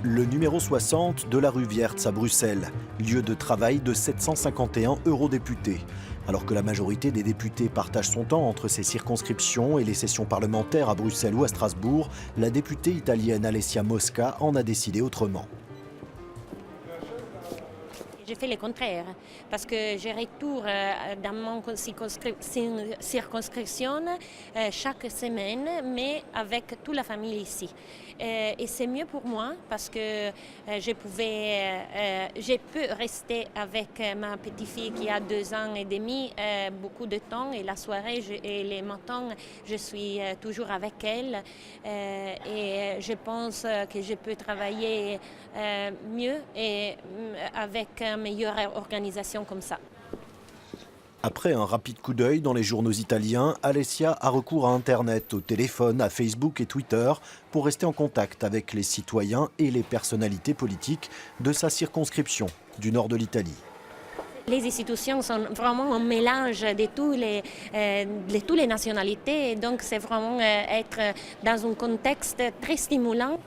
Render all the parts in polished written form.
Le numéro 60 de la rue Wiertz à Bruxelles, lieu de travail de 751 eurodéputés. Alors que la majorité des députés partagent son temps entre ses circonscriptions et les sessions parlementaires à Bruxelles ou à Strasbourg, la députée italienne Alessia Mosca en a décidé autrement. J'ai fait le contraire, parce que je retourne dans mon circonscription chaque semaine, mais avec toute la famille ici. Et c'est mieux pour moi, parce que je peux rester avec ma petite fille qui a 2 ans et demi beaucoup de temps, et la soirée et les matins, je suis toujours avec elle. Et je pense que je peux travailler mieux et avec meilleure organisation comme ça. Après un rapide coup d'œil dans les journaux italiens, Alessia a recours à Internet, au téléphone, à Facebook et Twitter pour rester en contact avec les citoyens et les personnalités politiques de sa circonscription du nord de l'Italie. Les institutions sont vraiment un mélange de toutes les nationalités, donc c'est vraiment être dans un contexte très stimulant.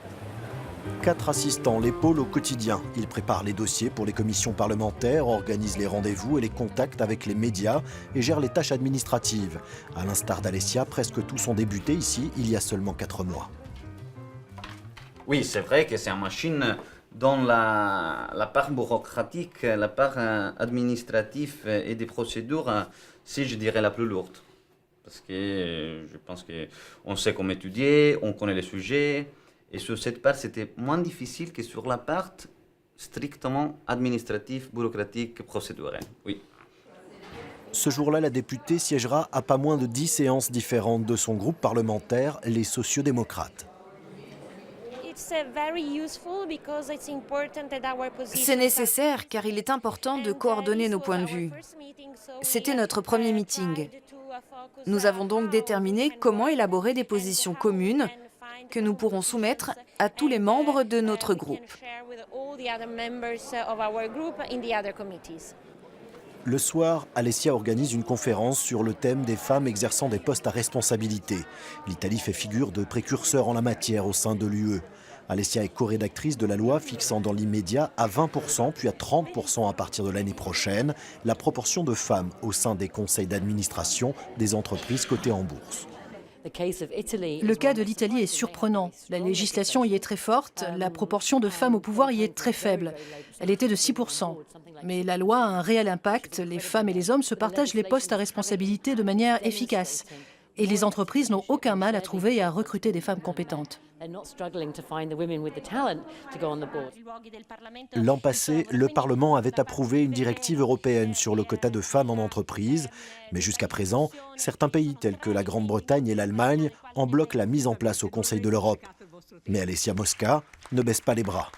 4 assistants l'épaulent au quotidien. Ils préparent les dossiers pour les commissions parlementaires, organisent les rendez-vous et les contacts avec les médias et gèrent les tâches administratives. À l'instar d'Alessia, presque tous ont débuté ici il y a seulement 4 mois. Oui, c'est vrai que c'est une machine dont la part bureaucratique, la part administrative et des procédures, c'est, je dirais, la plus lourde. Parce que je pense qu'on sait comment étudier, on connaît les sujets. Et sur cette part, c'était moins difficile que sur la part strictement administrative, bureaucratique, procédurale. Oui. Ce jour-là, la députée siégera à pas moins de 10 séances différentes de son groupe parlementaire, les sociodémocrates. C'est nécessaire car il est important de coordonner nos points de vue. C'était notre premier meeting. Nous avons donc déterminé comment élaborer des positions communes que nous pourrons soumettre à tous les membres de notre groupe. Le soir, Alessia organise une conférence sur le thème des femmes exerçant des postes à responsabilité. L'Italie fait figure de précurseur en la matière au sein de l'UE. Alessia est co-rédactrice de la loi fixant dans l'immédiat à 20% puis à 30% à partir de l'année prochaine la proportion de femmes au sein des conseils d'administration des entreprises cotées en bourse. Le cas de l'Italie est surprenant. La législation y est très forte, la proportion de femmes au pouvoir y est très faible. Elle était de 6%. Mais la loi a un réel impact. Les femmes et les hommes se partagent les postes à responsabilité de manière efficace. Et les entreprises n'ont aucun mal à trouver et à recruter des femmes compétentes. L'an passé, le Parlement avait approuvé une directive européenne sur le quota de femmes en entreprise. Mais jusqu'à présent, certains pays tels que la Grande-Bretagne et l'Allemagne en bloquent la mise en place au Conseil de l'Europe. Mais Alessia Mosca ne baisse pas les bras.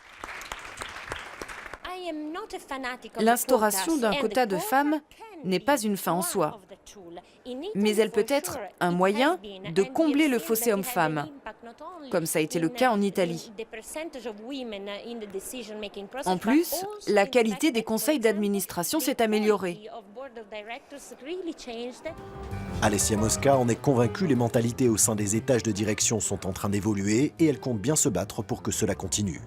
L'instauration d'un quota de femmes n'est pas une fin en soi, mais elle peut être un moyen de combler le fossé homme-femme, comme ça a été le cas en Italie. En plus, la qualité des conseils d'administration s'est améliorée. Alessia Mosca en est convaincue, les mentalités au sein des étages de direction sont en train d'évoluer et elle compte bien se battre pour que cela continue.